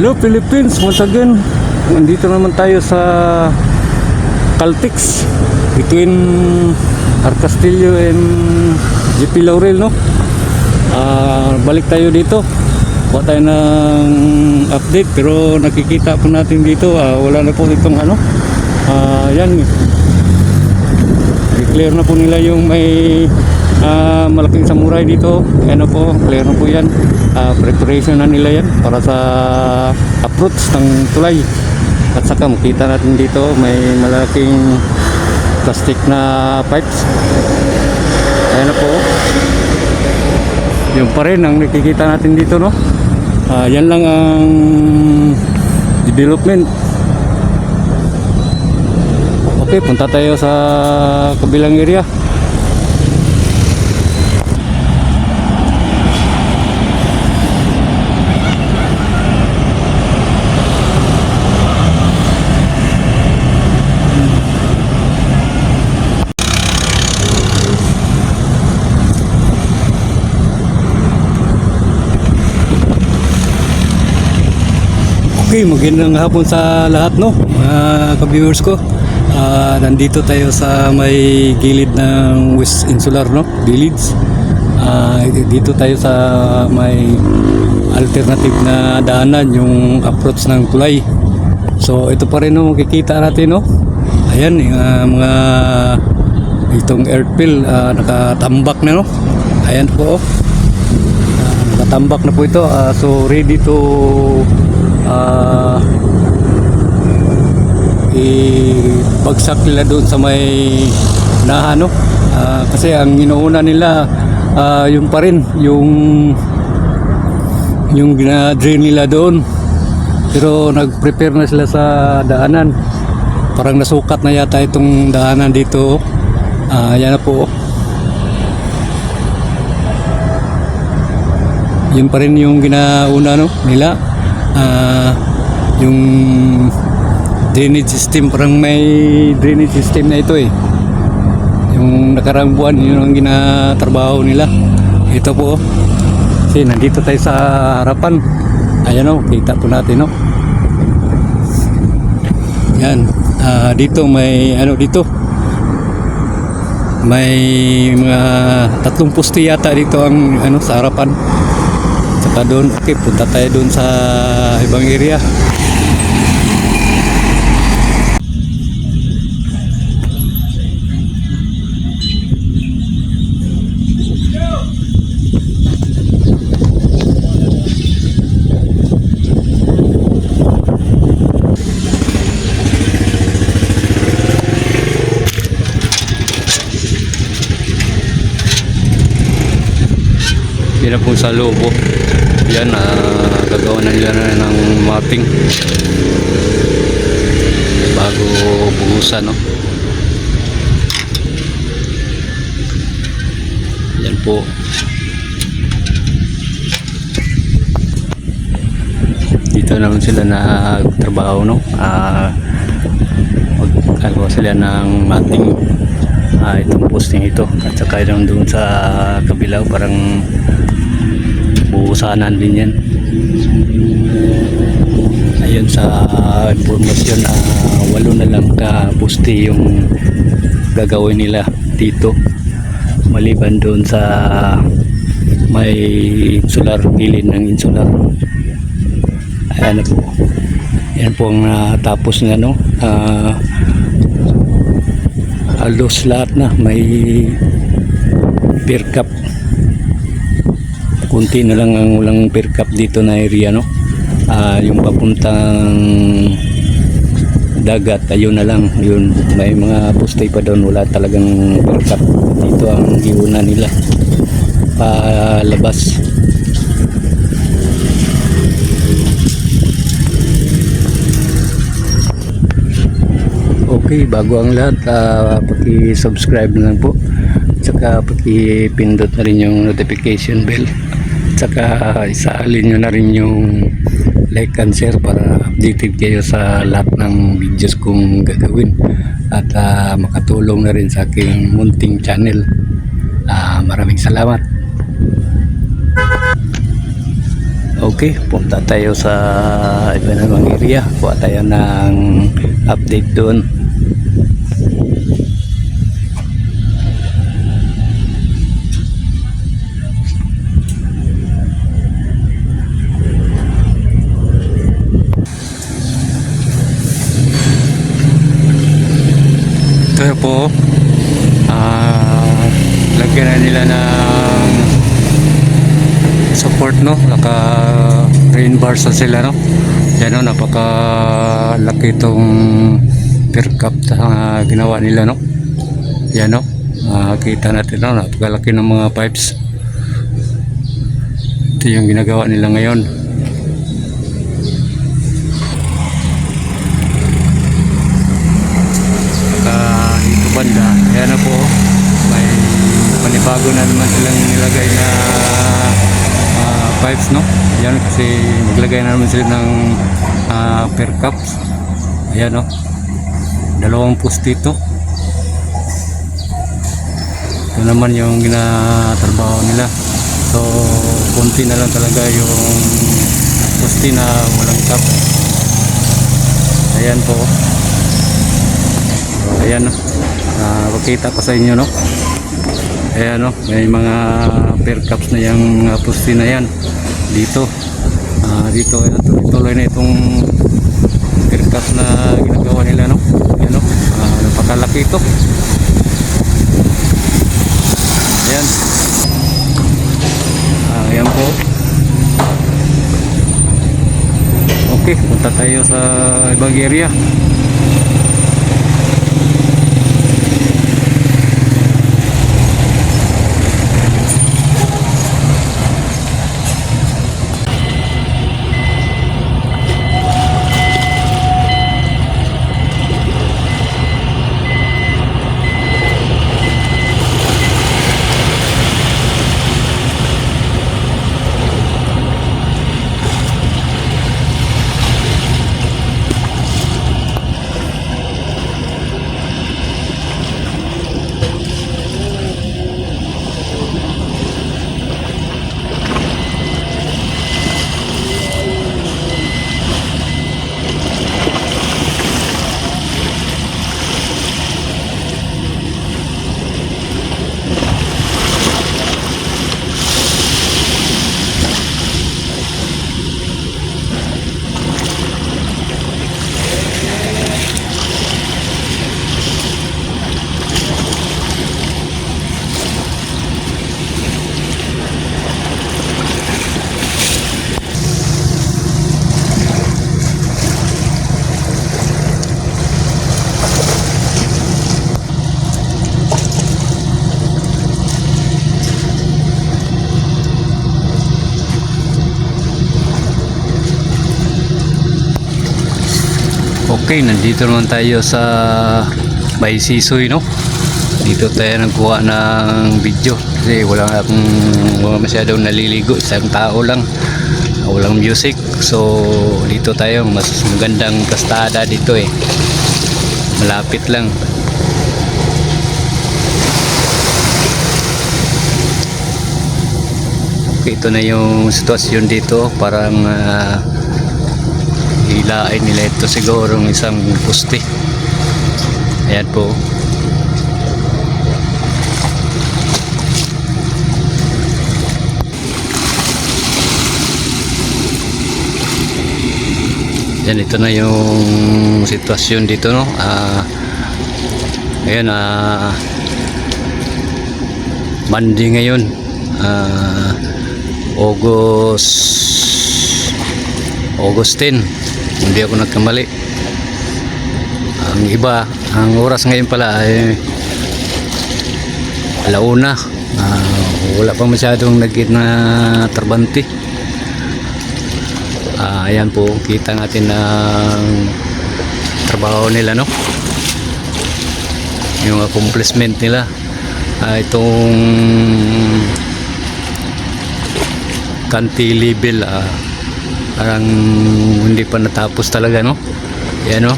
Hello Philippines, once again. Nandito naman tayo sa Caltex between Arcastillo and GP Laurel, no? Balik tayo dito. Kuha tayo ng update, pero nakikita po natin dito, wala na po itong ano. Yan. I-clear na po nila yung may malaking samurai dito. Ano po, clear na po yan. Preparation na nila yan para sa approach ng tulay. At saka makita natin dito may malaking plastic na pipes. Ayan na po, yung pa rin ang nakikita natin dito, no? Yan lang ang development. Okay, punta tayo sa kabilang area. Okay, magandang hapon sa lahat, no, mga ka-viewers ko. Nandito tayo sa may gilid ng West Insular, no, Village. Dito tayo sa may alternative na daanan, yung approach ng tulay. So ito pa rin, no, makikita natin, no. Ayan, mga itong airfill nakatambak na, no. Ayan po, nakatambak na po ito. So ready to ibagsak nila doon sa may nahan, no? Kasi ang inuuna nila yung pa rin yung gina-drain nila doon, pero nag-prepare na sila sa daanan. Parang nasukat na yata itong daanan dito. Yan na po, yun pa rin yung ginauna, no, nila. Yung drainage system, parang may drainage system na ito eh. Yung nakarang buwan, yun ang ginatrabaho nila. Ito po, kasi nandito tayo sa harapan. Ayan, o, kita po natin, no. Yan, dito may ano, dito may mga 3 poste yata dito ang ano sa harapan. Saka doon, okay, punta tayo doon sa ibang area. Yan na po sa lobo. Yan, gagawa na nila ng mapping bago buhusan, no. Yan po. Dito naman sila nagtrabaho, no. Gagawa sila ng mapping itong posting ito, at saka yung doon sa kabilaw parang buhusanan din yan. Ayun, sa informasyon, 8 na lang ka poste yung gagawin nila dito, maliban doon sa may insular, gilid ng insular. Ayan na po, yan po ang natapos nga, no. Halos lahat na may pier cap. Kunti na lang ang walang pier cap dito na area, no. Yung papuntang dagat, ayun na lang, yun may mga poste pa doon, wala talagang pier cap. Dito ang iuna nila palabas. Okay, bago ang lahat, paki-subscribe na lang po, saka paki-pindot na rin yung notification bell, saka isaalin nyo na rin yung like and share para updated kayo sa lahat ng videos kong gagawin, at makatulong na rin sa aking munting channel. Maraming salamat. Okay, punta tayo sa iba namang area. Kuha tayo ng update doon. Ito po, lagyan na nila ng support, no? Naka rain bars na sila, no? Yan, no? Napaka laki itong pier cup na ginawa nila, no? Yan, no? Kita natin, no? Napakalaki ng mga pipes. Ito yung ginagawa nila ngayon. Dito banda, ayan na po, may panibago na naman silang nilagay na pipes, no? Ayan, kasi maglagay na naman sila ng per cups. Ayan, no? 2 post dito. Ito naman yung ginatrabaho nila. So konti na lang talaga yung poste na walang cup. Ayan po. Ayan, no? Pakita ko sa inyo, no? Ayan, no? May mga per cups na yung poste na yan dito. Dito, ayan, tuloy na itong per cups na ginagawa nila, no? Ayan, no? Napakalaki ito. Ayan. Ayan po. Okay, punta tayo sa ibang area. Okay, nandito naman tayo sa Bay Sisoy, no? Dito tayo nagkuha ng video kasi wala masyadong naliligo, isang tao lang, walang music. So dito tayo, mas magandang kastada dito eh, malapit lang. Okay, ito na yung sitwasyon dito. Parang hilain nila ito siguro ng isang poste. Ayan po. Yan, ito na yung sitwasyon dito, no? Ayan, Monday ngayon, August 10, hindi ako nagkamali. Ang iba, ang oras ngayon pala ay alauna. Wala pa masyadong nagkit na trabante. Ayan po, kita natin ang trabaho nila, no? Yung accomplishment nila. Itong cantilever, parang hindi pa natapos talaga, no? Yan, no?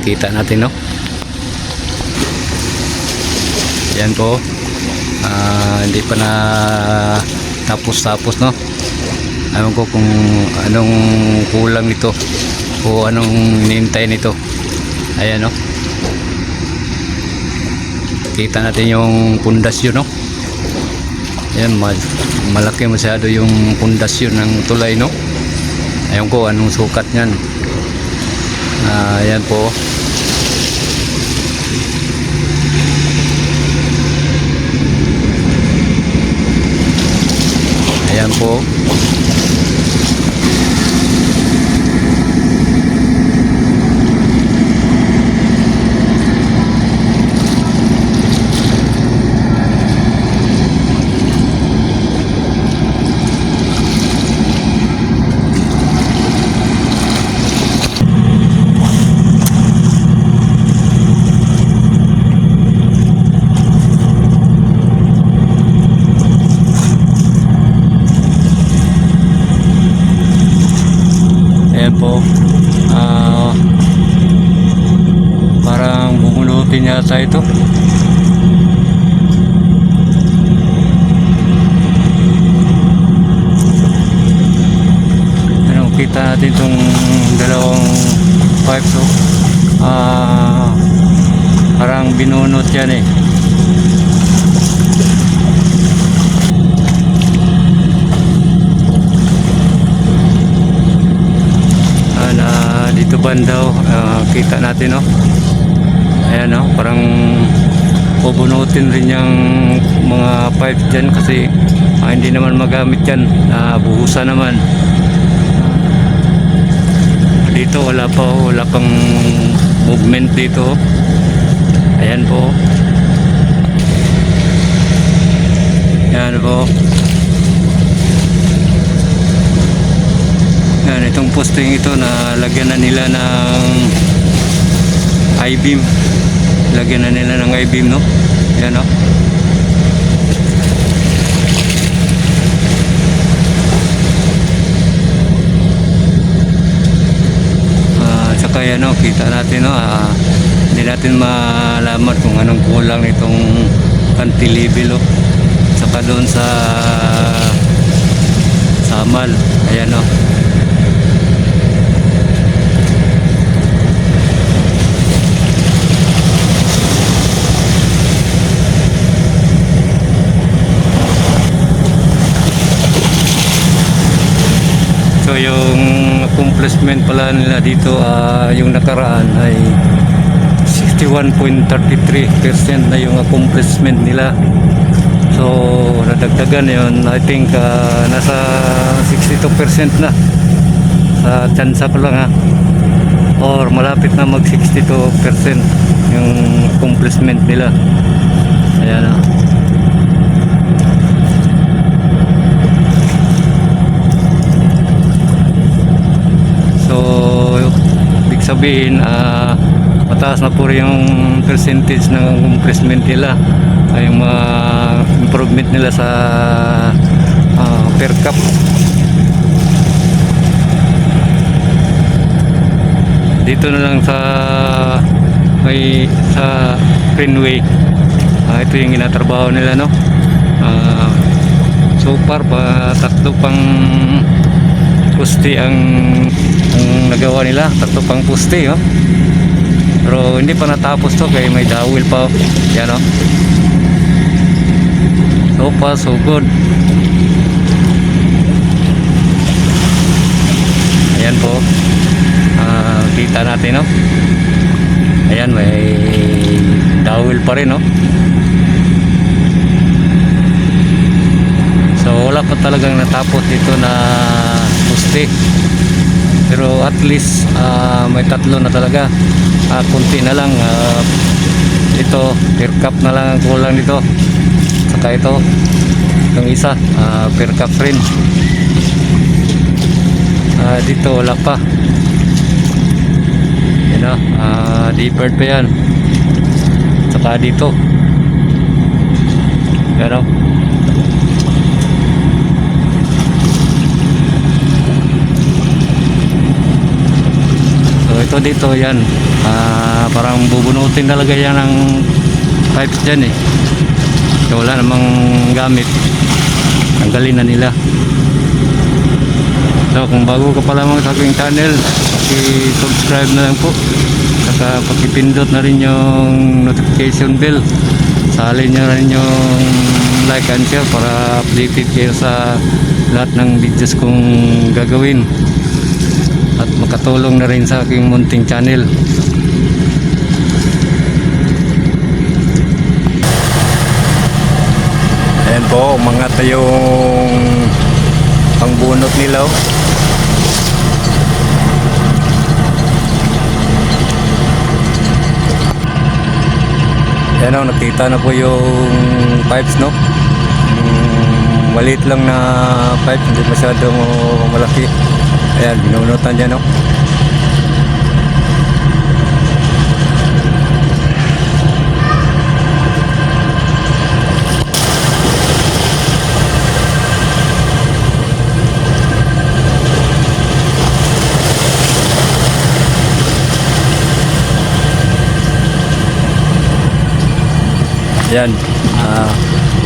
Kita natin, no? Yan po, hindi pa na tapos, no? Ewan ko kung anong kulang nito o anong hinihintay nito. Ayan, no? Kita natin yung pundasyon, no? Ayan, malaki masyado yung pundasyon ng tulay, no? Ayan ko anong sukat nyan. Ayan po. Ayan po. Ayan po. Parang bumunutin yata ito. Ano, kita natin itong dalawang pipes, so parang binunot yan, eh. Dito bandaw, kita natin, no? Ayan, no? Parang pubunutin rin yung mga pipe dyan kasi hindi naman magamit yan, buhusan naman. Dito wala pang movement dito. Ayan po. Ayan po. Yan, itong posting ito na lagyan na nila ng I-beam. Lagyan na nila ng I-beam, no? Yan, no? Tsaka yan, no? Kita natin, no? Hindi natin malaman kung anong kulang nitong cantilever, no? Tsaka doon sa samal. Ayan, no? So yung accomplishment pala nila dito, yung nakaraan ay 61.33% na yung accomplishment nila. So nadagdagan yun, I think nasa 62% na sa tsansa ko lang, or malapit na mag 62% yung accomplishment nila. Ayan, sabihin, mataas na po rin yung percentage ng accomplishment nila, yung mga improvement nila sa per cup. Dito na lang sa Greenway, ito yung ginatrabaho nila, no? So far tatlo pang puste ang nagawa nila, tatlo pang puste, oh. Pero hindi pa natapos to kaya may dawil pa, yan, oh. So far so good. Ayan po, kita natin, no? Ayan, may dawil pa rin, no? So wala pa talagang natapos dito na puste, pero at least may tatlo na talaga. Kunti na lang, ito per cup na lang ang kulang dito, saka ito yung isa per cup rin. Dito wala pa, you know, deepered pa yan, saka dito, you know. Ito dito yan, parang bubunutin talaga yan ng pipes dyan, eh. So, wala namang gamit, tanggalin na nila. kung bago ka pa lamang sa aking channel, subscribe na lang po. Saka pakipindot na rin yung notification bell. Salin nyo rin yung like and share para updated kayo sa lahat ng videos kong gagawin. At makatulong na rin sa aking munting channel. Ayan po, umangat na yung pangbunot nila. Ayan o, nakita na po yung pipes, no? Maliit lang na pipe, hindi masyadong malaki. Ayan, binunutan dyan, no? Yan,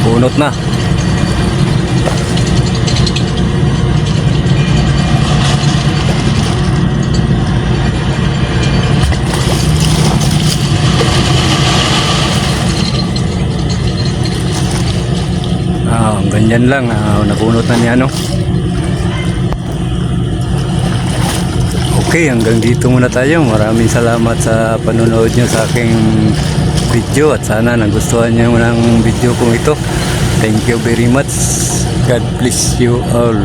bunot na. Ganyan lang, nabunot na niya, no? Okay, hanggang dito muna tayo. Maraming salamat sa panonood nyo sa aking video at sana nagustuhan nyo ng video kong ito. Thank you very much. God bless you all.